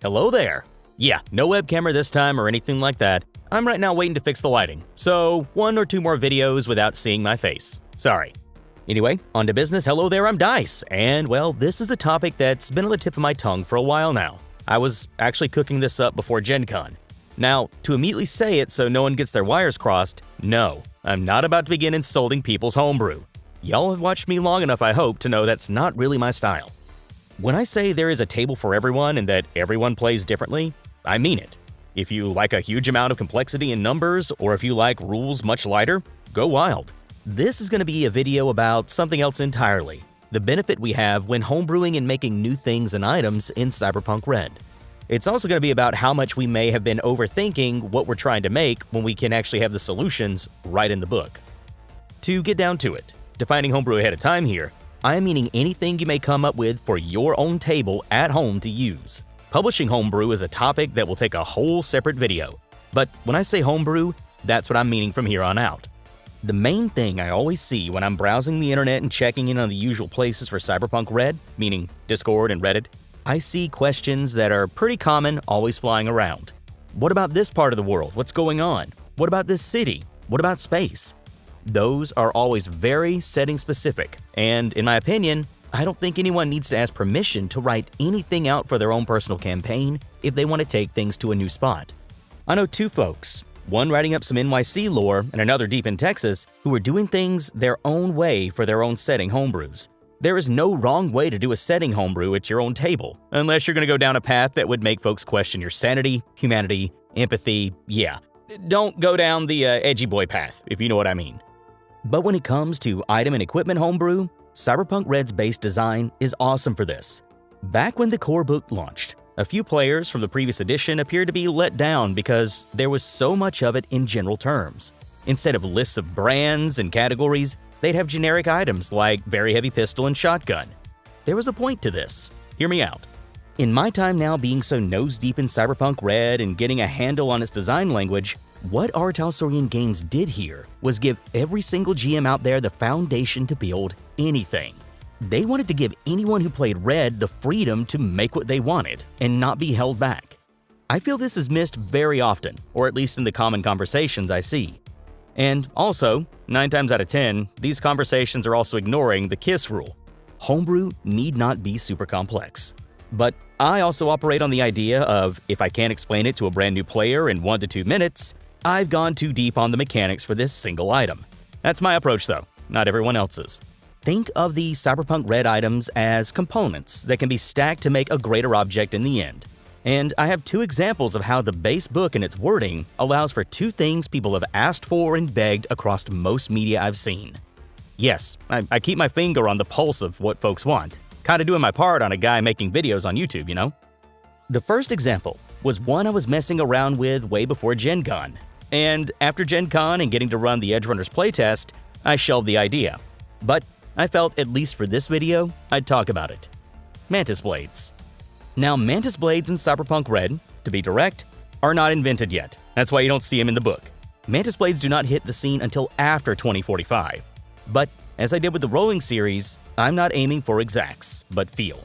Hello there. Yeah, no webcamera this time or anything like that. I'm right now waiting to fix the lighting, so 1 or 2 more videos without seeing my face. Sorry. Anyway, on to business. Hello there, I'm Dice, and well, this is a topic that's been on the tip of my tongue for a while now. I was actually cooking this up before Gen Con. Now, to immediately say it so no one gets their wires crossed, no, I'm not about to begin insulting people's homebrew. Y'all have watched me long enough, I hope, to know that's not really my style. When I say there is a table for everyone and that everyone plays differently, I mean it. If you like a huge amount of complexity in numbers, or if you like rules much lighter, go wild. This is going to be a video about something else entirely, the benefit we have when homebrewing and making new things and items in Cyberpunk Red. It's also going to be about how much we may have been overthinking what we're trying to make when we can actually have the solutions right in the book. To get down to it, defining homebrew ahead of time here, I am meaning anything you may come up with for your own table at home to use. Publishing homebrew is a topic that will take a whole separate video, but when I say homebrew, that's what I'm meaning from here on out. The main thing I always see when I'm browsing the internet and checking in on the usual places for Cyberpunk Red, meaning Discord and Reddit, I see questions that are pretty common always flying around. What about this part of the world? What's going on? What about this city? What about space? Those are always very setting specific, and in my opinion, I don't think anyone needs to ask permission to write anything out for their own personal campaign if they want to take things to a new spot. I know 2 folks, one writing up some NYC lore and another deep in Texas, who are doing things their own way for their own setting homebrews. There is no wrong way to do a setting homebrew at your own table, unless you're going to go down a path that would make folks question your sanity, humanity, empathy, yeah. Don't go down the edgy boy path, if you know what I mean. But when it comes to item and equipment homebrew, Cyberpunk Red's base design is awesome for this. Back when the core book launched, a few players from the previous edition appeared to be let down because there was so much of it in general terms. Instead of lists of brands and categories, they'd have generic items like very heavy pistol and shotgun. There was a point to this. Hear me out. In my time now being so nose-deep in Cyberpunk Red and getting a handle on its design language, what our Talespire Games did here was give every single GM out there the foundation to build anything. They wanted to give anyone who played Red the freedom to make what they wanted and not be held back. I feel this is missed very often, or at least in the common conversations I see. And also, 9 times out of 10, these conversations are also ignoring the KISS rule. Homebrew need not be super complex. But I also operate on the idea of if I can't explain it to a brand new player in 1 to 2 minutes, I've gone too deep on the mechanics for this single item. That's my approach though, not everyone else's. Think of the Cyberpunk Red items as components that can be stacked to make a greater object in the end. And I have 2 examples of how the base book and its wording allows for 2 things people have asked for and begged across most media I've seen. Yes, I keep my finger on the pulse of what folks want. Kinda doing my part on a guy making videos on YouTube, you know? The first example was one I was messing around with way before Gen Con. And after Gen Con and getting to run the Edgerunners playtest, I shelved the idea. But I felt, at least for this video, I'd talk about it. Mantis blades. Now, Mantis blades in Cyberpunk Red, to be direct, are not invented yet. That's why you don't see them in the book. Mantis blades do not hit the scene until after 2045. But, as I did with the Rolling series, I'm not aiming for exacts, but feel.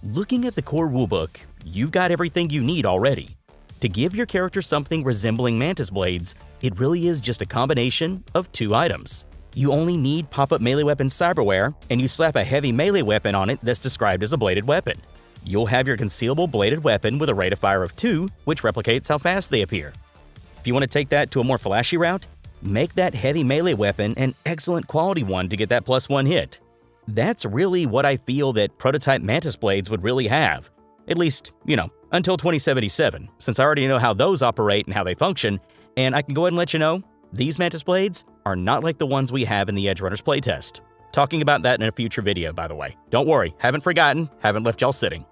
Looking at the core rulebook, you've got everything you need already. To give your character something resembling Mantis blades, it really is just a combination of 2 items. You only need pop-up melee weapon cyberware, and you slap a heavy melee weapon on it that's described as a bladed weapon. You'll have your concealable bladed weapon with a rate of fire of 2, which replicates how fast they appear. If you want to take that to a more flashy route, make that heavy melee weapon an excellent quality one to get that +1 hit. That's really what I feel that prototype Mantis blades would really have. At least, until 2077, since I already know how those operate and how they function, and I can go ahead and let you know, these Mantis blades are not like the ones we have in the Edgerunners playtest. Talking about that in a future video, by the way. Don't worry, haven't forgotten, haven't left y'all sitting.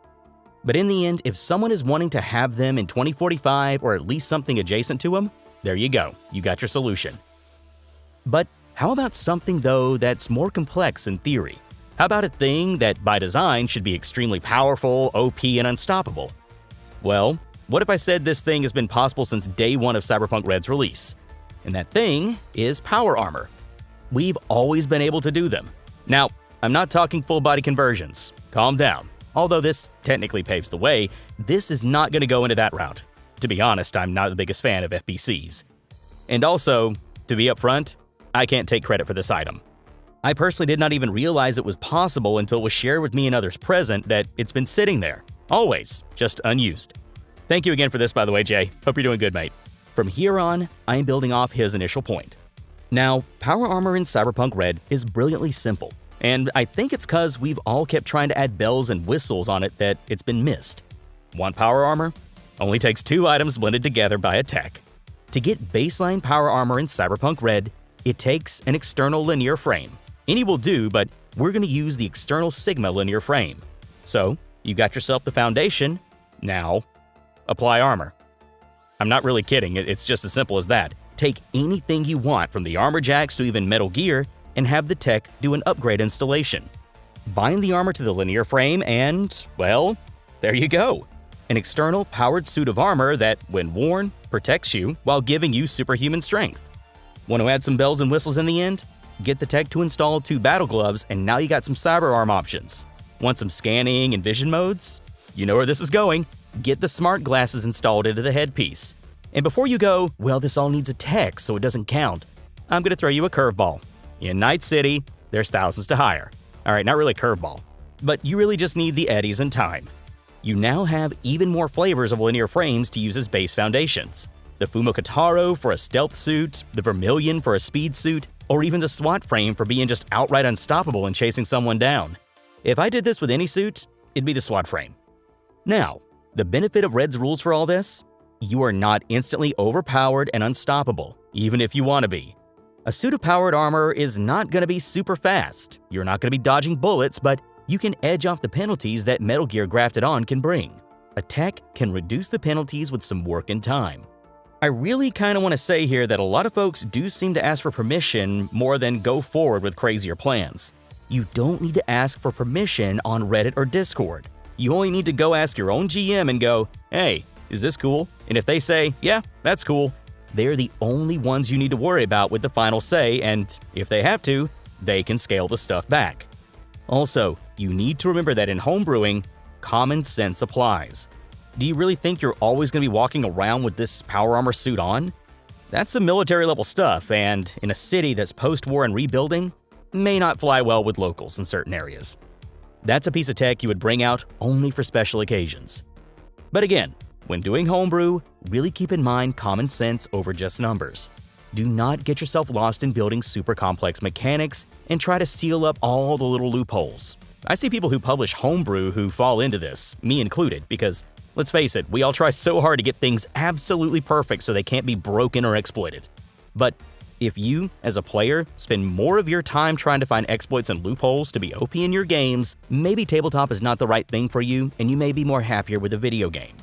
But in the end, if someone is wanting to have them in 2045 or at least something adjacent to them, there you go, you got your solution. But how about something though that's more complex in theory? How about a thing that by design should be extremely powerful, OP, and unstoppable? Well, what if I said this thing has been possible since day 1 of Cyberpunk Red's release? And that thing is power armor. We've always been able to do them. Now, I'm not talking full body conversions. Calm down. Although this technically paves the way, this is not going to go into that route. To be honest, I'm not the biggest fan of FBCs. And also, to be upfront, I can't take credit for this item. I personally did not even realize it was possible until it was shared with me and others present that it's been sitting there, always, just unused. Thank you again for this, by the way, Jay. Hope you're doing good, mate. From here on, I am building off his initial point. Now, power armor in Cyberpunk Red is brilliantly simple, and I think it's cause we've all kept trying to add bells and whistles on it that it's been missed. Want power armor? Only takes 2 items blended together by a tech. To get baseline power armor in Cyberpunk Red, it takes an external linear frame. Any will do, but we're going to use the external Sigma linear frame. So, you got yourself the foundation. Now, apply armor. I'm not really kidding, it's just as simple as that. Take anything you want, from the armor jacks to even metal gear, and have the tech do an upgrade installation. Bind the armor to the linear frame and, well, there you go. An external powered suit of armor that, when worn, protects you while giving you superhuman strength. Want to add some bells and whistles in the end? Get the tech to install 2 battle gloves, and now you got some cyberarm options. Want some scanning and vision modes? You know where this is going. Get the smart glasses installed into the headpiece. And before you go, well, this all needs a tech, so it doesn't count, I'm going to throw you a curveball. In Night City, there's thousands to hire. Alright, not really curveball, but you really just need the eddies and time. You now have even more flavors of linear frames to use as base foundations. The Fumokataro for a stealth suit, the Vermilion for a speed suit, or even the SWAT frame for being just outright unstoppable and chasing someone down. If I did this with any suit, it'd be the SWAT frame. Now, the benefit of Red's rules for all this? You are not instantly overpowered and unstoppable, even if you want to be. A suit of powered armor is not going to be super fast. You're not going to be dodging bullets, but you can edge off the penalties that Metal Gear grafted on can bring. A tech can reduce the penalties with some work and time. I really kind of want to say here that a lot of folks do seem to ask for permission more than go forward with crazier plans. You don't need to ask for permission on Reddit or Discord. You only need to go ask your own GM and go, hey, is this cool? And if they say, yeah, that's cool, they're the only ones you need to worry about with the final say, and if they have to, they can scale the stuff back. Also, you need to remember that in homebrewing, common sense applies. Do you really think you're always going to be walking around with this power armor suit on? That's some military level stuff, and in a city that's post-war and rebuilding, may not fly well with locals in certain areas. That's a piece of tech you would bring out only for special occasions. But again, when doing homebrew, really keep in mind common sense over just numbers. Do not get yourself lost in building super complex mechanics and try to seal up all the little loopholes. I see people who publish homebrew who fall into this, me included, because let's face it, we all try so hard to get things absolutely perfect so they can't be broken or exploited. But if you, as a player, spend more of your time trying to find exploits and loopholes to be OP in your games, maybe tabletop is not the right thing for you and you may be more happier with a video game.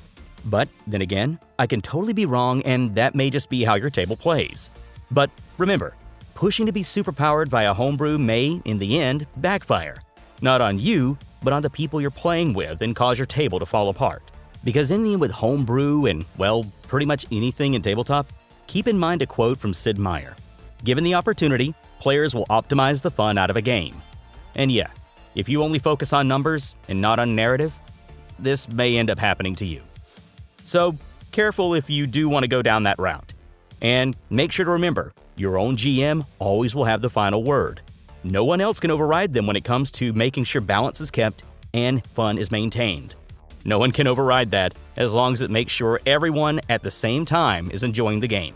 But then again, I can totally be wrong and that may just be how your table plays. But remember, pushing to be superpowered via homebrew may, in the end, backfire. Not on you, but on the people you're playing with and cause your table to fall apart. Because in the end with homebrew and, well, pretty much anything in tabletop, keep in mind a quote from Sid Meier. Given the opportunity, players will optimize the fun out of a game. And yeah, if you only focus on numbers and not on narrative, this may end up happening to you. So, careful if you do want to go down that route. And make sure to remember, your own GM always will have the final word. No one else can override them when it comes to making sure balance is kept and fun is maintained. No one can override that as long as it makes sure everyone at the same time is enjoying the game.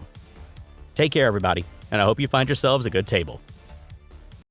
Take care, everybody, and I hope you find yourselves a good table.